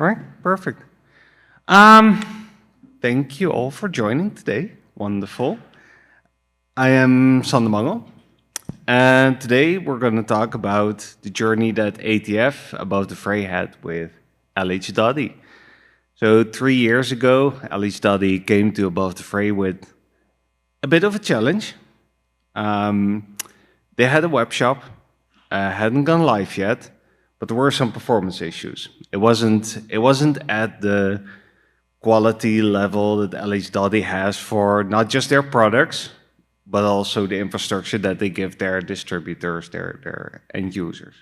All right, perfect. Thank you all for joining today. Wonderful. I am Sander Mangel, and today we're going to talk about the journey that ATF, Above The Fray, had with Dottie. So 3 years ago, Dottie came to Above The Fray with a bit of a challenge. They had a web shop, hadn't gone live yet, but there were some performance issues. It wasn't at the quality level that Dottie has for not just their products, but also the infrastructure that they give their distributors, their end users.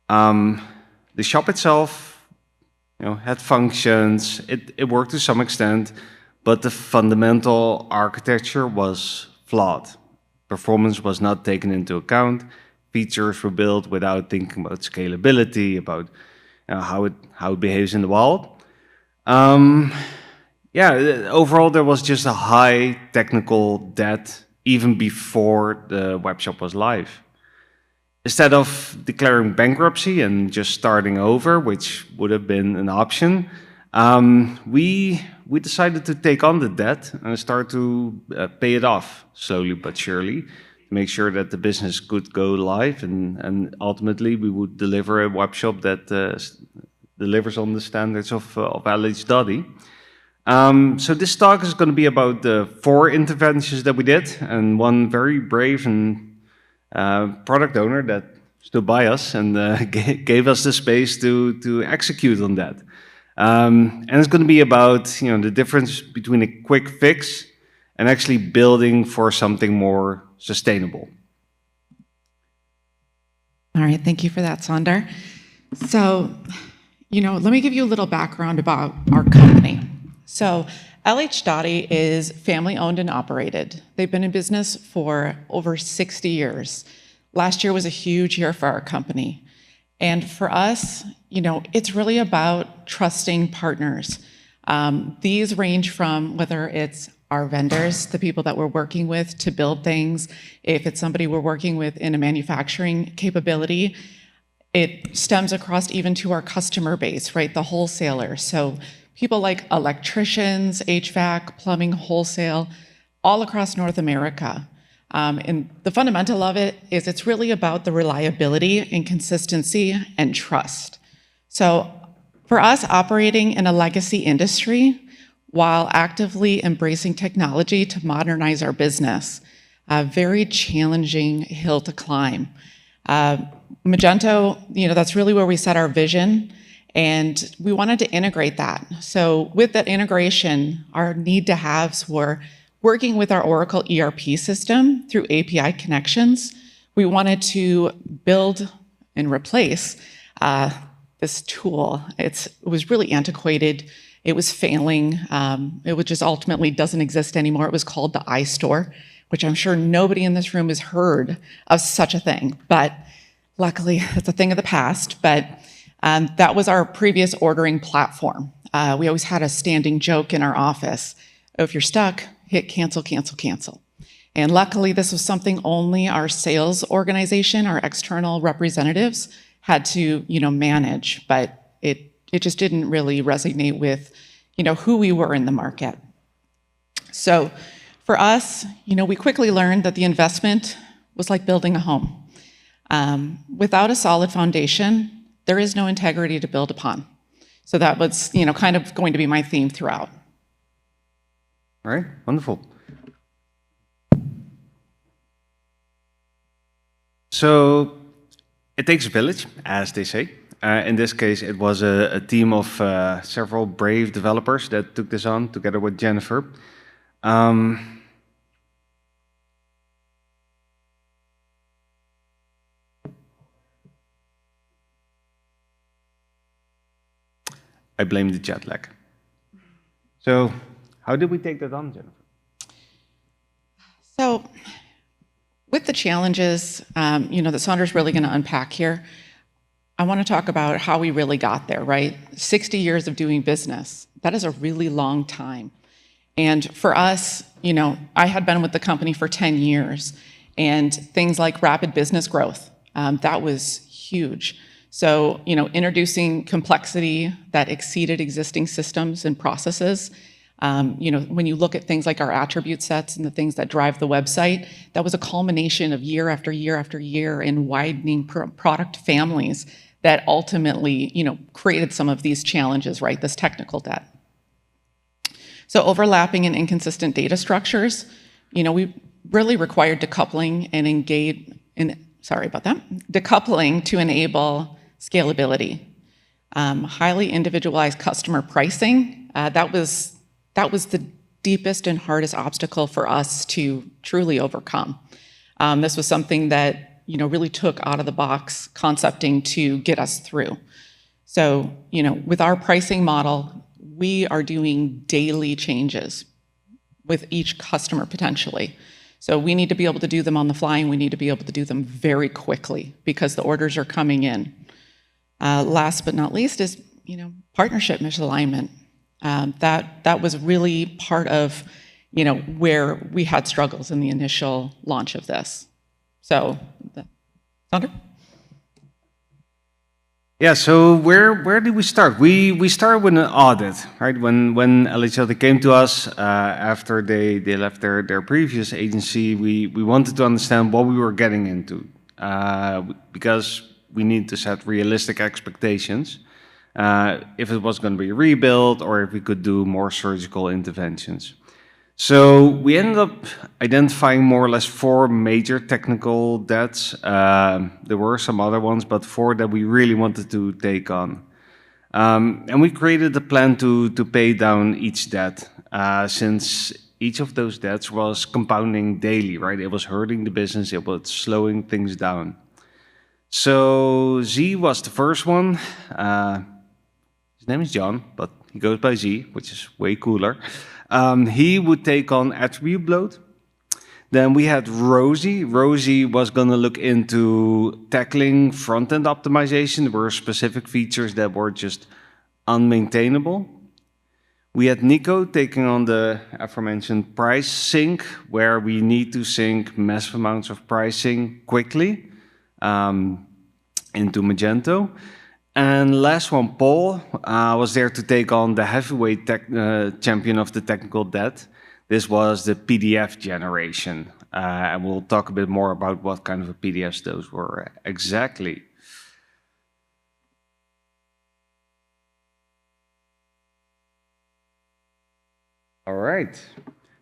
The shop itself, had functions. It worked to some extent, but the fundamental architecture was flawed. Performance was not taken into account. Features were built without thinking about scalability, about how it behaves in the wild. Overall, there was just a high technical debt even before the webshop was live. Instead of declaring bankruptcy and just starting over, which would have been an option, we decided to take on the debt and start to pay it off slowly but surely, to make sure that the business could go live, and ultimately we would deliver a web shop that delivers on the standards of Dottie. So this talk is going to be about the 4 interventions that we did, and one very brave and product owner that stood by us and gave us the space to execute on that. And it's going to be about the difference between a quick fix and actually building for something more sustainable. All right, thank you for that, Sander. So, let me give you a little background about our company. So, Dottie is family-owned and operated. They've been in business for over 60 years. Last year was a huge year for our company. And for us, it's really about trusting partners. These range from whether it's our vendors, the people that we're working with to build things, if it's somebody we're working with in a manufacturing capability, it stems across even to our customer base, right? The wholesalers. So people like electricians, HVAC, plumbing, wholesale, all across North America. And the fundamental of it is it's really about the reliability and consistency and trust. So for us, operating in a legacy industry while actively embracing technology to modernize our business, a very challenging hill to climb. Magento, that's really where we set our vision, and we wanted to integrate that. So with that integration, our need to haves were working with our Oracle ERP system through API connections. We wanted to build and replace this tool. It was really antiquated. It was failing. It was just ultimately doesn't exist anymore. It was called the iStore, which I'm sure nobody in this room has heard of such a thing. But luckily, it's a thing of the past. But that was our previous ordering platform. We always had a standing joke in our office. If you're stuck, hit cancel, cancel, cancel. And luckily, this was something only our sales organization, our external representatives, had to manage. But it just didn't really resonate with who we were in the market. So for us, we quickly learned that the investment was like building a home. Without a solid foundation, there is no integrity to build upon. So that was kind of going to be my theme throughout. All right, wonderful. So it takes a village, as they say. In this case, it was a team of several brave developers that took this on together with Jennifer. I blame the jet lag. So how did we take that on, Jennifer? So with the challenges, that Sander's really going to unpack here, I want to talk about how we really got there, right? 60 years of doing business. That is a really long time. And for us, I had been with the company for 10 years, and things like rapid business growth, that was huge. So, introducing complexity that exceeded existing systems and processes. When you look at things like our attribute sets and the things that drive the website, that was a culmination of year after year after year in widening product families that ultimately, created some of these challenges, right? This technical debt. So overlapping and inconsistent data structures, we really required decoupling decoupling to enable scalability. Highly individualized customer pricing, that was the deepest and hardest obstacle for us to truly overcome. This was something that really took out of the box concepting to get us through. So, with our pricing model, we are doing daily changes with each customer potentially. So we need to be able to do them on the fly, and we need to be able to do them very quickly because the orders are coming in. Last but not least is, partnership misalignment. That was really part of, where we had struggles in the initial launch of this. So, Sander? Yeah, so where did we start? We started with an audit, right? When LHL came to us after they left their previous agency, we wanted to understand what we were getting into because we need to set realistic expectations if it was going to be a rebuild or if we could do more surgical interventions. So we ended up identifying more or less 4 major technical debts. There were some other ones, but 4 that we really wanted to take on. And we created a plan to pay down each debt, since each of those debts was compounding daily, right? It was hurting the business, it was slowing things down. So Z was the first one. His name is John, but he goes by Z, which is way cooler. He would take on attribute bloat. Then we had Rosie. Rosie was going to look into tackling front-end optimization. There were specific features that were just unmaintainable. We had Nico taking on the aforementioned price sync, where we need to sync massive amounts of pricing quickly into Magento. And last one, Paul, was there to take on the heavyweight champion of the technical debt. This was the PDF generation. And we'll talk a bit more about what kind of PDFs those were exactly. All right.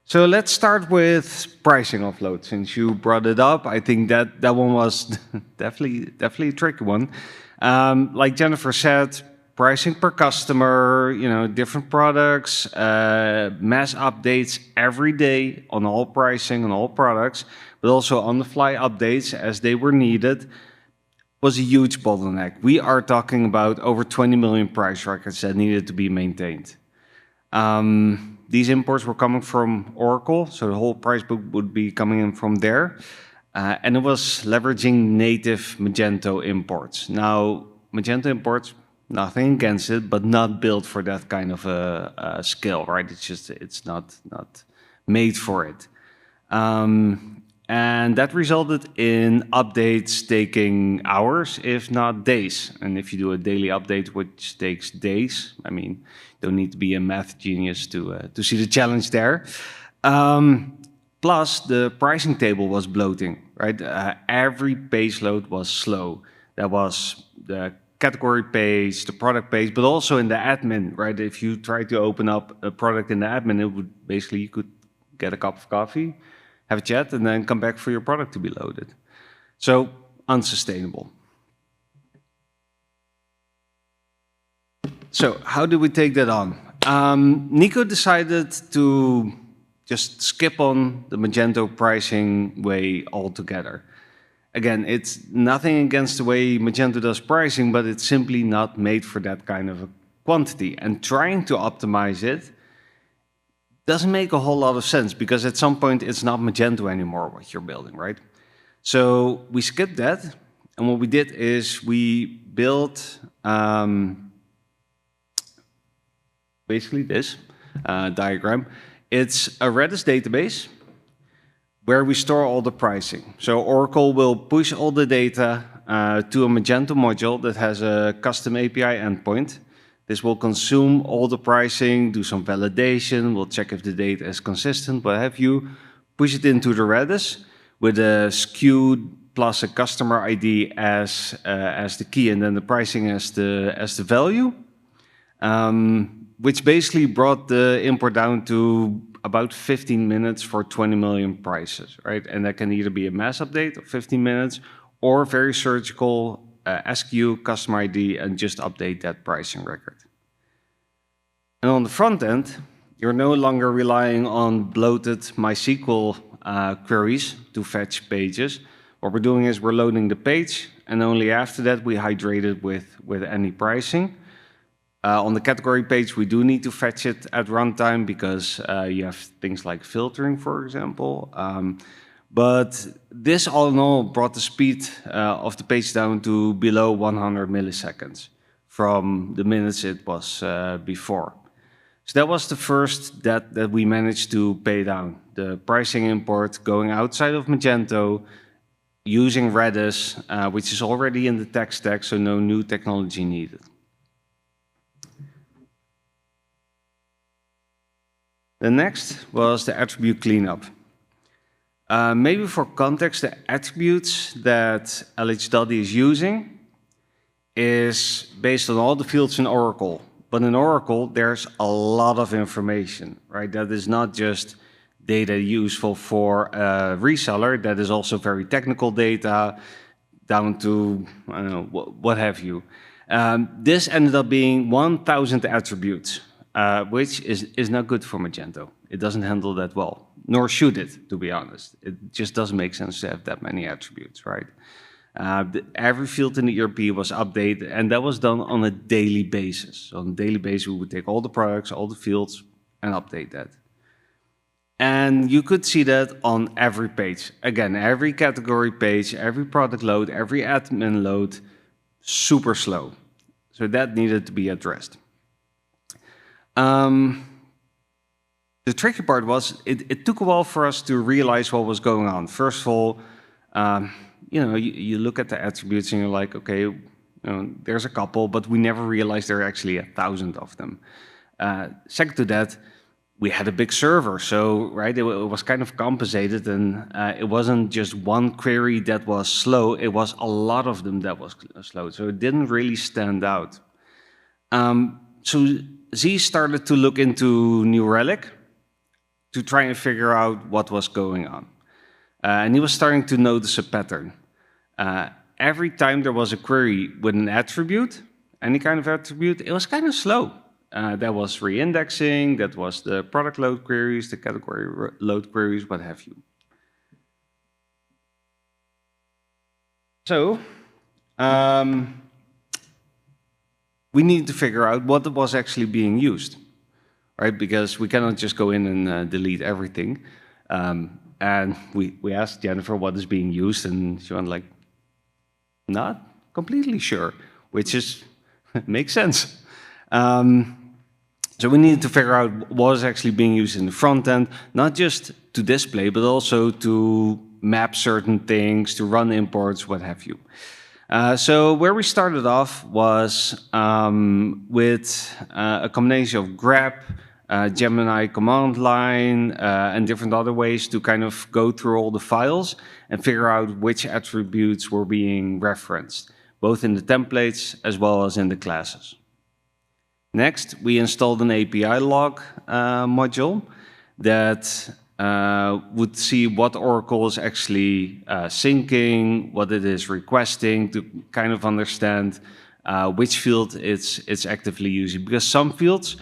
So let's start with pricing offload. Since you brought it up, I think that one was definitely a tricky one. Like Jennifer said, pricing per customer, different products, mass updates every day on all pricing, on all products, but also on-the-fly updates as they were needed, was a huge bottleneck. We are talking about over 20 million price records that needed to be maintained. These imports were coming from Oracle, so the whole price book would be coming in from there. And it was leveraging native Magento imports. Now, Magento imports, nothing against it, but not built for that kind of a skill, right? It's not made for it. And that resulted in updates taking hours, if not days. And if you do a daily update, which takes days, I mean, you don't need to be a math genius to see the challenge there. Plus, the pricing table was bloating, right? Every page load was slow. That was the category page, the product page, but also in the admin, right? If you try to open up a product in the admin, it would basically, you could get a cup of coffee, have a chat, and then come back for your product to be loaded. So, unsustainable. So, how do we take that on? Nico decided to just skip on the Magento pricing way altogether. Again, it's nothing against the way Magento does pricing, but it's simply not made for that kind of a quantity. And trying to optimize it doesn't make a whole lot of sense, because at some point it's not Magento anymore what you're building, right? So we skipped that, and what we did is we built basically this diagram. It's a Redis database where we store all the pricing. So Oracle will push all the data to a Magento module that has a custom API endpoint. This will consume all the pricing, do some validation, we'll check if the data is consistent, what have you, push it into the Redis with a SKU plus a customer ID as the key, and then the pricing as the value, which basically brought the import down to about 15 minutes for 20 million prices, right? And that can either be a mass update of 15 minutes or very surgical SKU, customer ID, and just update that pricing record. And on the front end, you're no longer relying on bloated MySQL queries to fetch pages. What we're doing is we're loading the page, and only after that we hydrate it with any pricing. On the category page, we do need to fetch it at runtime because you have things like filtering, for example. But this all in all brought the speed of the page down to below 100 milliseconds from the minutes it was before. So that was the first that we managed to pay down. The pricing import going outside of Magento, using Redis, which is already in the tech stack, so no new technology needed. The next was the attribute cleanup. Maybe for context, the attributes that LH is using is based on all the fields in Oracle. But in Oracle, there's a lot of information, right? That is not just data useful for a reseller, that is also very technical data, down to, I don't know, what have you. This ended up being 1,000 attributes, which is not good for Magento. It doesn't handle that well, nor should it, to be honest. It just doesn't make sense to have that many attributes, right? Every field in the ERP was updated, and that was done on a daily basis. So on a daily basis, we would take all the products, all the fields, and update that. And you could see that on every page. Again, every category page, every product load, every admin load, super slow. So that needed to be addressed. The tricky part was it took a while for us to realize what was going on. First of all, you look at the attributes and you're like, okay, there's a couple, but we never realized there are actually 1,000 of them. Second to that, we had a big server, so right, it was kind of compensated, and it wasn't just one query that was slow, it was a lot of them that was slow, so it didn't really stand out. So Z started to look into New Relic to try and figure out what was going on. And he was starting to notice a pattern. Every time there was a query with an attribute, any kind of attribute, it was kind of slow. That was re-indexing, that was the product load queries, the category load queries, what have you. So, we need to figure out what was actually being used, right? Because we cannot just go in and delete everything. And we asked Jennifer what is being used, and she went like, not completely sure, which is makes sense. So we needed to figure out what is actually being used in the front end, not just to display, but also to map certain things, to run imports, what have you. So where we started off was with a combination of grep, Gemini command line, and different other ways to kind of go through all the files and figure out which attributes were being referenced, both in the templates as well as in the classes. Next, we installed an API log module that would see what Oracle is actually syncing, what it is requesting, to kind of understand which field it's actively using. Because some fields,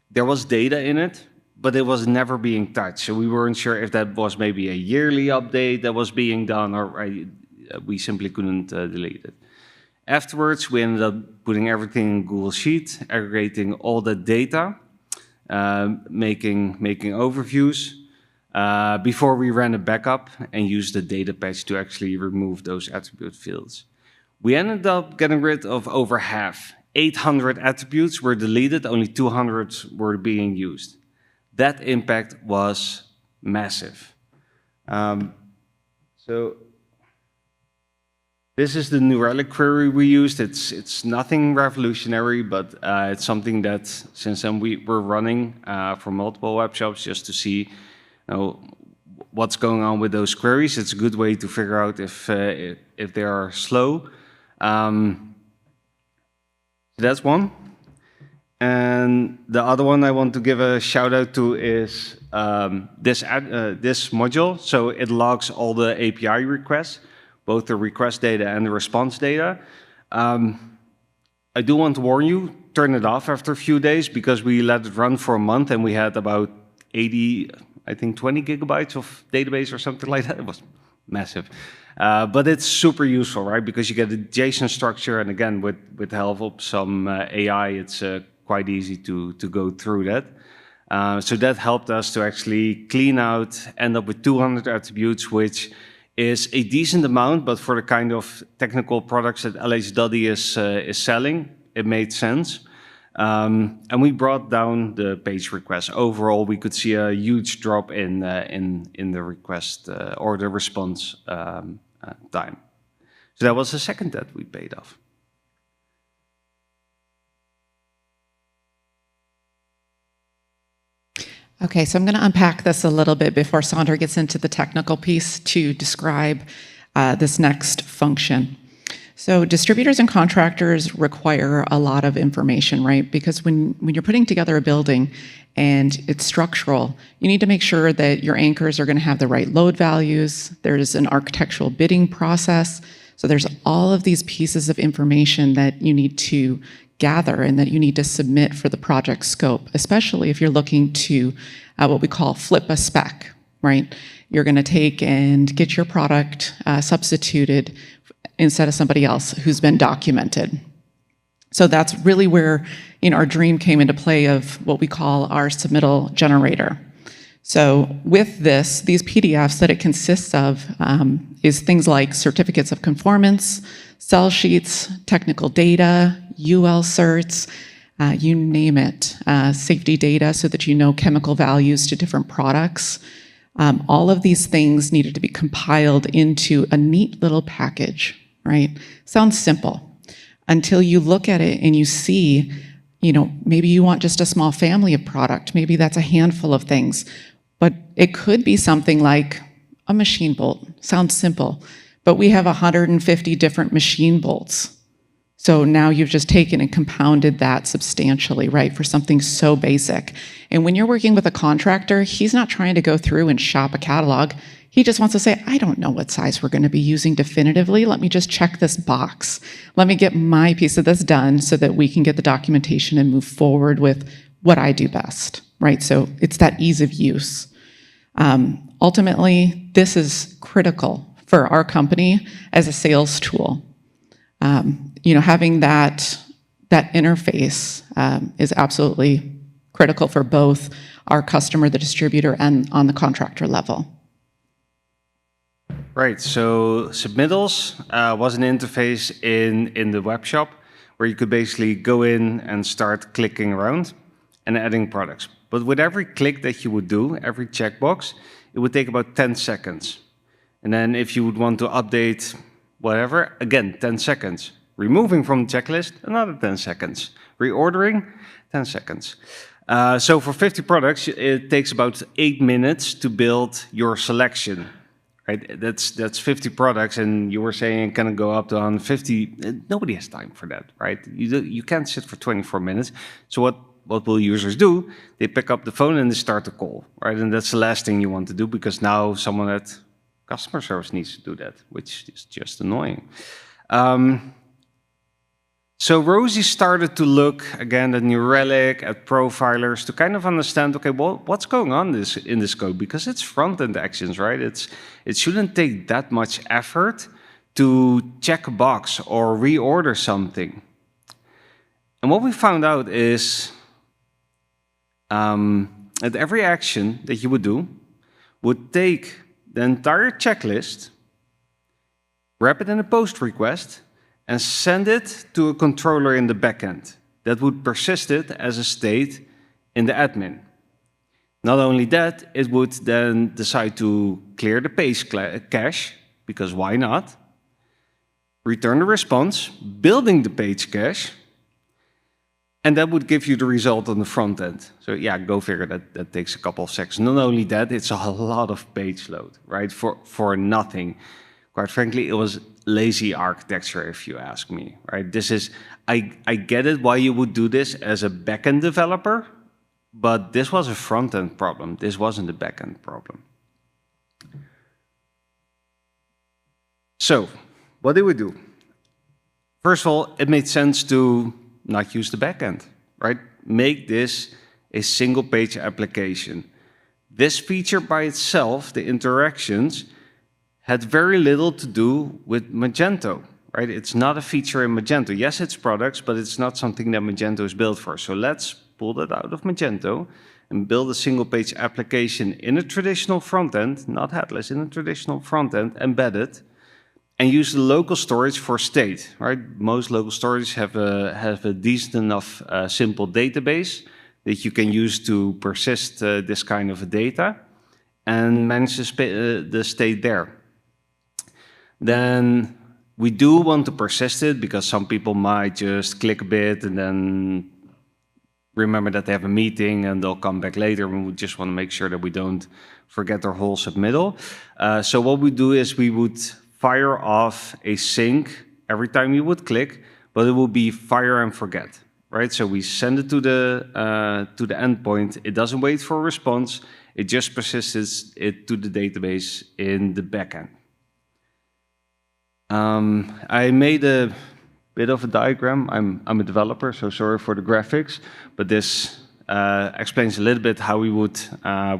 there was data in it, but it was never being touched. So we weren't sure if that was maybe a yearly update that was being done, or we simply couldn't delete it. Afterwards, we ended up putting everything in Google Sheet, aggregating all the data, making overviews, before we ran a backup and used the data patch to actually remove those attribute fields. We ended up getting rid of over half. 800 attributes were deleted, only 200 were being used. That impact was massive. So This is the New Relic query we used. It's nothing revolutionary, but it's something that since then we're running for multiple web shops just to see what's going on with those queries. It's a good way to figure out if they are slow. That's one. And the other one I want to give a shout out to is this module. So it logs all the API requests, both the request data and the response data. I do want to warn you, turn it off after a few days because we let it run for a month and we had about 80, I think 20 gigabytes of database or something like that. It was massive. But it's super useful, right? Because you get a JSON structure, and again, with the help of some AI, it's quite easy to go through that. So that helped us to actually clean out, end up with 200 attributes, which is a decent amount, but for the kind of technical products that Dottie is selling, it made sense. And we brought down the page requests. Overall, we could see a huge drop in the request or the response time. So that was the second that we paid off. Okay, so I'm going to unpack this a little bit before Sander gets into the technical piece to describe this next function. So distributors and contractors require a lot of information, right? Because when you're putting together a building and it's structural, you need to make sure that your anchors are going to have the right load values. There's an architectural bidding process. So there's all of these pieces of information that you need to gather and that you need to submit for the project scope, especially if you're looking to what we call flip a spec, right? You're going to take and get your product substituted instead of somebody else who's been documented. So that's really where our dream came into play of what we call our submittal generator. So with these PDFs that it consists of is things like certificates of conformance, sell sheets, technical data, UL certs, you name it, safety data so that you know chemical values to different products. All of these things needed to be compiled into a neat little package, right? Sounds simple until you look at it and you see, maybe you want just a small family of product. Maybe that's a handful of things, but it could be something like a machine bolt. Sounds simple, but we have 150 different machine bolts. So now you've just taken and compounded that substantially, right, for something so basic. And when you're working with a contractor, he's not trying to go through and shop a catalog. He just wants to say, I don't know what size we're going to be using definitively. Let me just check this box. Let me get my piece of this done so that we can get the documentation and move forward with what I do best, right? So it's that ease of use. Ultimately, this is critical for our company as a sales tool. Having that interface is absolutely critical for both our customer, the distributor, and on the contractor level. Right, so submittals was an interface in the web shop where you could basically go in and start clicking around and adding products. But with every click that you would do, every checkbox, it would take about 10 seconds. And then if you would want to update whatever, again, 10 seconds. Removing from the checklist, another 10 seconds. Reordering, 10 seconds. So for 50 products, it takes about 8 minutes to build your selection. Right? That's 50 products, and you were saying can it go up to 150? Nobody has time for that, right? You can't sit for 24 minutes. So what will users do? They pick up the phone and they start to call, right? And that's the last thing you want to do because now someone at customer service needs to do that, which is just annoying. So Rosie started to look again at New Relic, at profilers to kind of understand, okay, well, what's going on in this code? Because it's front-end actions, right? It shouldn't take that much effort to check a box or reorder something. And what we found out is that every action that you would do would take the entire checklist, wrap it in a post request, and send it to a controller in the backend that would persist it as a state in the admin. Not only that, it would then decide to clear the page cache, because why not? return the response, building the page cache, and that would give you the result on the front end. So yeah, go figure, that takes a couple of seconds. Not only that, it's a lot of page load, right? For nothing. Quite frankly, it was lazy architecture, if you ask me, right? This is, I get it why you would do this as a backend developer, but this was a front-end problem. This wasn't a backend problem. So, what did we do? First of all, it made sense to not use the backend, right? Make this a single-page application. This feature by itself, the interactions, had very little to do with Magento, right? It's not a feature in Magento. Yes, it's products, but it's not something that Magento is built for. So let's pull that out of Magento and build a single-page application in a traditional front-end, not headless, in a traditional front-end, embedded, and use the local storage for state, right? Most local storage have a decent enough simple database that you can use to persist this kind of data and manage the state there. Then we do want to persist it because some people might just click a bit and then remember that they have a meeting and they'll come back later, and we just want to make sure that we don't forget their whole submittal. So what we do is we would fire off a sync every time you would click, but it will be fire and forget, right? So we send it to the endpoint. It doesn't wait for a response. It just persists it to the database in the backend. I made a bit of a diagram. I'm a developer, so sorry for the graphics, but this explains a little bit how we would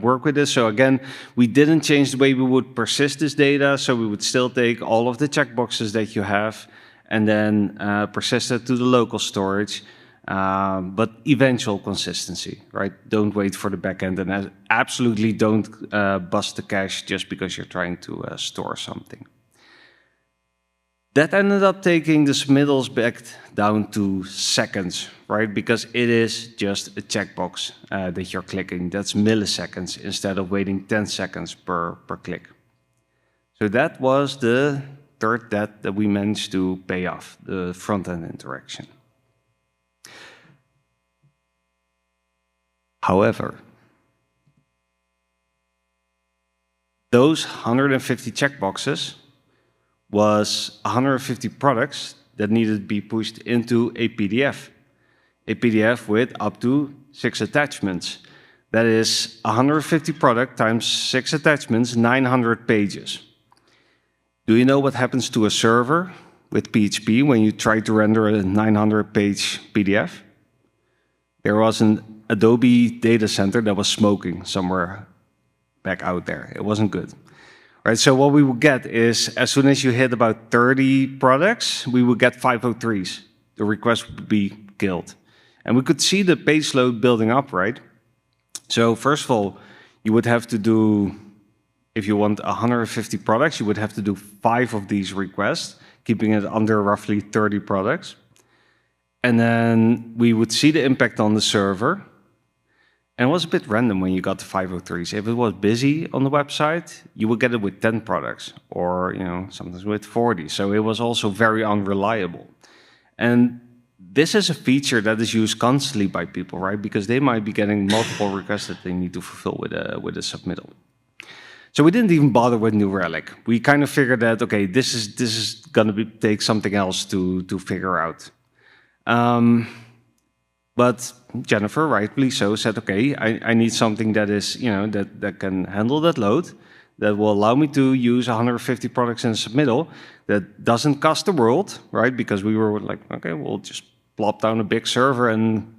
work with this. So again, we didn't change the way we would persist this data, so we would still take all of the checkboxes that you have and then persist it to the local storage, but eventual consistency, right? Don't wait for the backend, and absolutely don't bust the cache just because you're trying to store something. That ended up taking the submittals back down to seconds, right? Because it is just a checkbox that you're clicking. That's milliseconds instead of waiting 10 seconds per click. So that was the third debt that we managed to pay off, the front-end interaction. However, those 150 checkboxes was 150 products that needed to be pushed into a PDF with up to 6 attachments. That is 150 product times 6 attachments, 900 pages. Do you know what happens to a server with PHP when you try to render a 900-page PDF? There was an Adobe data center that was smoking somewhere back out there. It wasn't good. Right, so what we would get is, as soon as you hit about 30 products, we would get 503s. The request would be killed. And we could see the page load building up, right? So first of all, you would have to do, if you want 150 products, you would have to do 5 of these requests, keeping it under roughly 30 products. And then we would see the impact on the server. And it was a bit random when you got the 503s. If it was busy on the website, you would get it with 10 products, or sometimes with 40. So it was also very unreliable. And this is a feature that is used constantly by people, right? Because they might be getting multiple requests that they need to fulfill with a submittal. So we didn't even bother with New Relic. We kind of figured that, okay, this is going to take something else to figure out. But Jennifer, rightfully so, said, okay, I need something that is, that can handle that load, that will allow me to use 150 products in a submittal, that doesn't cost the world, right? Because we were like, okay, we'll just plop down a big server and,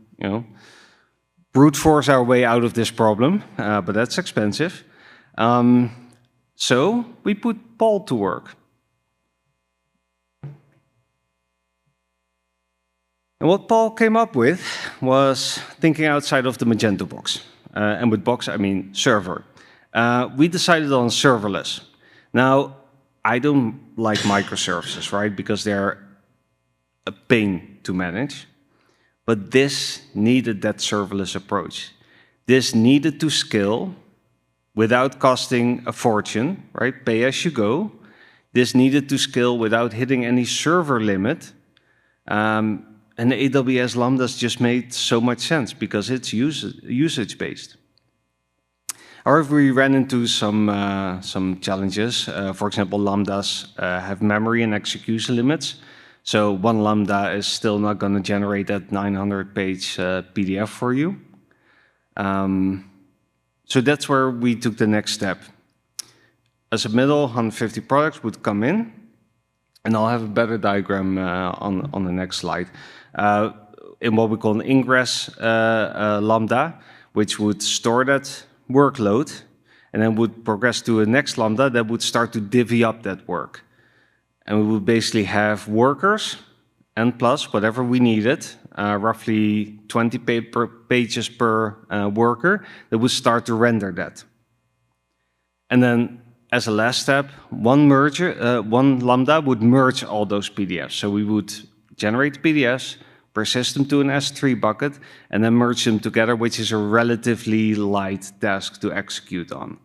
brute force our way out of this problem, but that's expensive. So we put Paul to work. And what Paul came up with was thinking outside of the Magento box. And with box, I mean server. We decided on serverless. Now, I don't like microservices, right? Because they're a pain to manage. But this needed that serverless approach. This needed to scale without costing a fortune, right? Pay as you go. This needed to scale without hitting any server limit. And the AWS Lambdas just made so much sense because it's usage-based. However, we ran into some challenges. For example, Lambdas have memory and execution limits. So one Lambda is still not going to generate that 900-page PDF for you. So that's where we took the next step. A submittal, 150 products would come in, and I'll have a better diagram on the next slide. In what we call an ingress Lambda, which would store that workload, and then would progress to a next Lambda that would start to divvy up that work. And we would basically have workers, and plus whatever we needed, roughly 20 pages per worker, that would start to render that. And then as a last step, one Lambda would merge all those PDFs. So we would generate PDFs, persist them to an S3 bucket, and then merge them together, which is a relatively light task to execute on.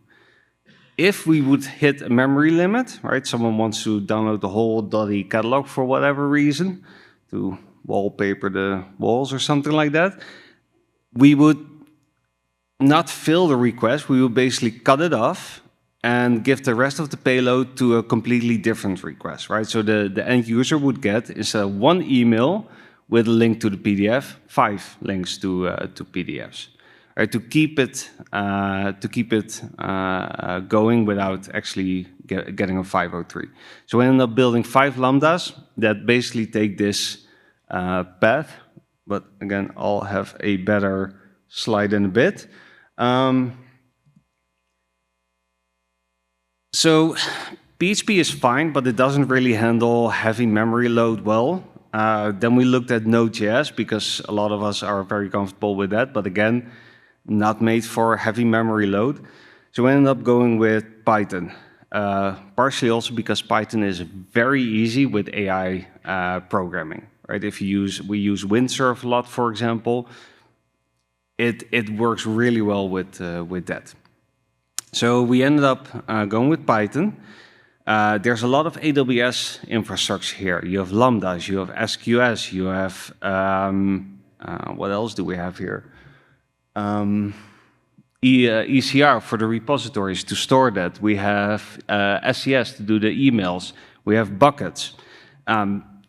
If we would hit a memory limit, right, someone wants to download the whole Dottie catalog for whatever reason, to wallpaper the walls or something like that, we would not fill the request, we would basically cut it off and give the rest of the payload to a completely different request, right? So the end user would get, instead of one email with a link to the PDF, 5 links to PDFs, right? To keep it going without actually getting a 503. So we ended up building 5 Lambdas that basically take this path, but again, I'll have a better slide in a bit. So PHP is fine, but it doesn't really handle heavy memory load well. Then we looked at Node.js because a lot of us are very comfortable with that, but again, not made for heavy memory load. So we ended up going with Python, partially also because Python is very easy with AI programming, right? We use Windsurf a lot, for example. It works really well with that. So we ended up going with Python. There's a lot of AWS infrastructure here. You have Lambdas, you have SQS, you have, what else do we have here? ECR for the repositories to store that. We have SES to do the emails. We have buckets.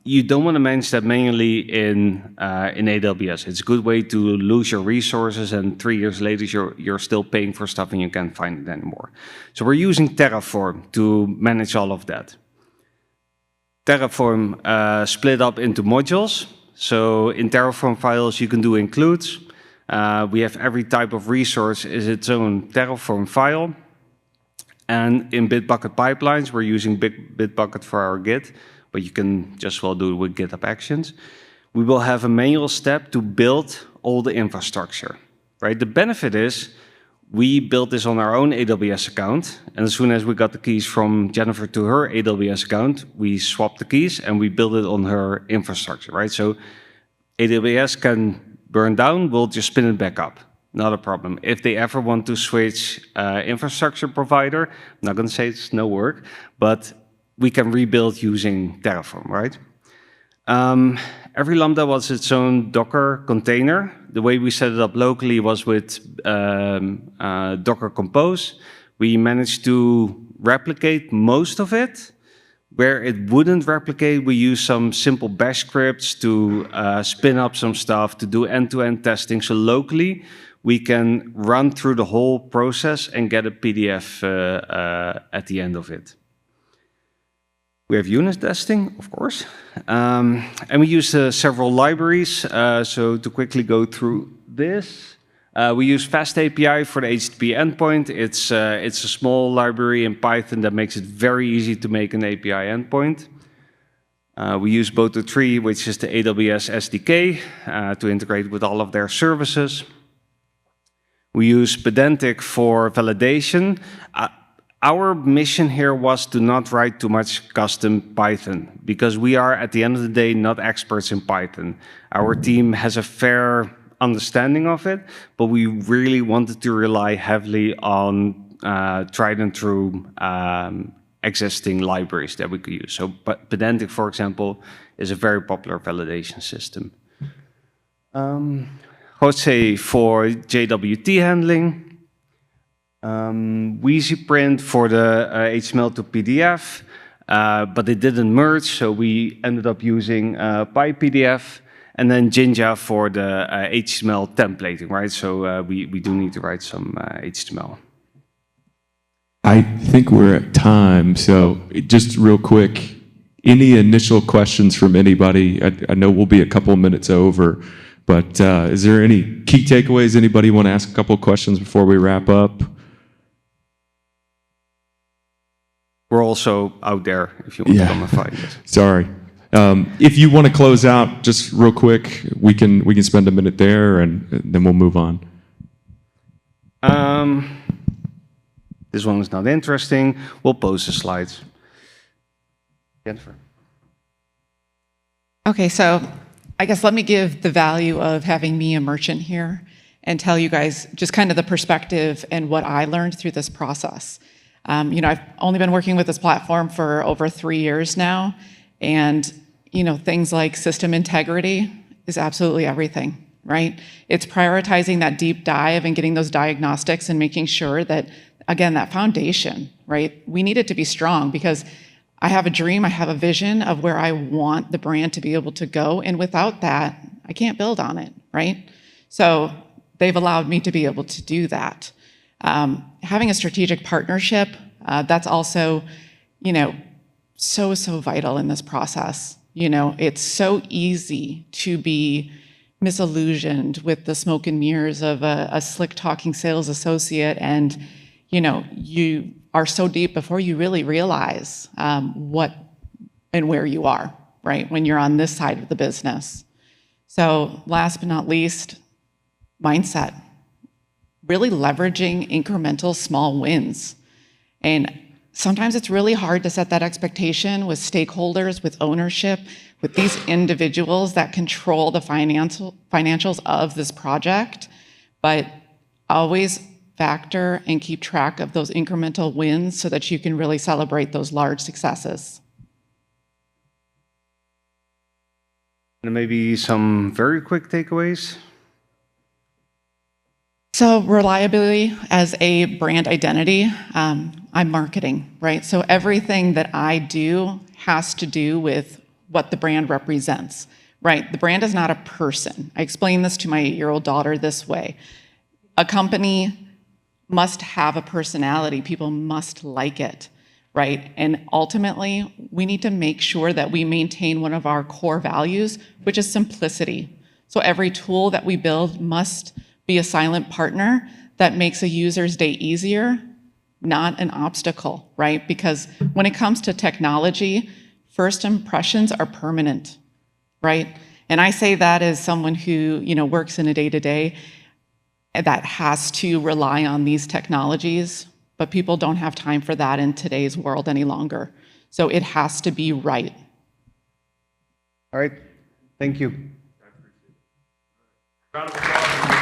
You don't want to manage that manually in AWS. It's a good way to lose your resources, and 3 years later you're still paying for stuff and you can't find it anymore. So we're using Terraform to manage all of that. Terraform split up into modules. So in Terraform files you can do includes. We have every type of resource is its own Terraform file. And in Bitbucket pipelines, we're using Bitbucket for our Git, but you can just well do it with GitHub Actions. We will have a manual step to build all the infrastructure, right? The benefit is we built this on our own AWS account, and as soon as we got the keys from Jennifer to her AWS account, we swapped the keys and we built it on her infrastructure, right? So AWS can burn down, we'll just spin it back up. Not a problem. If they ever want to switch infrastructure provider, I'm not going to say it's no work, but we can rebuild using Terraform, right? Every Lambda was its own Docker container. The way we set it up locally was with Docker Compose. We managed to replicate most of it. Where it wouldn't replicate, we use some simple bash scripts to spin up some stuff, to do end-to-end testing. So locally, we can run through the whole process and get a PDF at the end of it. We have unit testing, of course, and we use several libraries. So to quickly go through this, we use FastAPI for the HTTP endpoint. It's a small library in Python that makes it very easy to make an API endpoint. We use Boto3, which is the AWS SDK, to integrate with all of their services. We use Pedantic for validation. Our mission here was to not write too much custom Python, because we are, at the end of the day, not experts in Python. Our team has a fair understanding of it, but we really wanted to rely heavily on tried and true existing libraries that we could use. So Pedantic, for example, is a very popular validation system. I would say for JWT handling, WheezyPrint for the HTML to PDF, but it didn't merge, so we ended up using PyPDF, and then Jinja for the HTML templating, right? So we do need to write some HTML. I think we're at time, so just real quick, any initial questions from anybody? I know we'll be a couple of minutes over, but is there any key takeaways? Anybody want to ask a couple of questions before we wrap up? We're also out there if you want to come and find us. Sorry. If you want to close out, just real quick, we can spend a minute there, and then we'll move on. This one is not interesting. We'll post the slides. Jennifer. Okay, so I guess let me give the value of having me a merchant here and tell you guys just kind of the perspective and what I learned through this process. I've only been working with this platform for over 3 years now, and things like system integrity is absolutely everything, right? It's prioritizing that deep dive and getting those diagnostics and making sure that, again, that foundation, right? We need it to be strong because I have a dream, I have a vision of where I want the brand to be able to go, and without that, I can't build on it, right? So they've allowed me to be able to do that. Having a strategic partnership, that's also, so vital in this process. It's so easy to be misillusioned with the smoke and mirrors of a slick talking sales associate, and you are so deep before you really realize what and where you are, right, when you're on this side of the business. So last but not least, mindset. Really leveraging incremental small wins. And sometimes it's really hard to set that expectation with stakeholders, with ownership, with these individuals that control the financials of this project, but always factor and keep track of those incremental wins so that you can really celebrate those large successes. And maybe some very quick takeaways. So reliability as a brand identity, I'm marketing, right? So everything that I do has to do with what the brand represents, right? The brand is not a person. I explain this to my 8-year-old daughter this way. A company must have a personality. People must like it, right? And ultimately, we need to make sure that we maintain one of our core values, which is simplicity. So every tool that we build must be a silent partner that makes a user's day easier, not an obstacle, right? Because when it comes to technology, first impressions are permanent, right? And I say that as someone who, works in a day-to-day that has to rely on these technologies, but people don't have time for that in today's world any longer. So it has to be right. All right, thank you. Round of applause.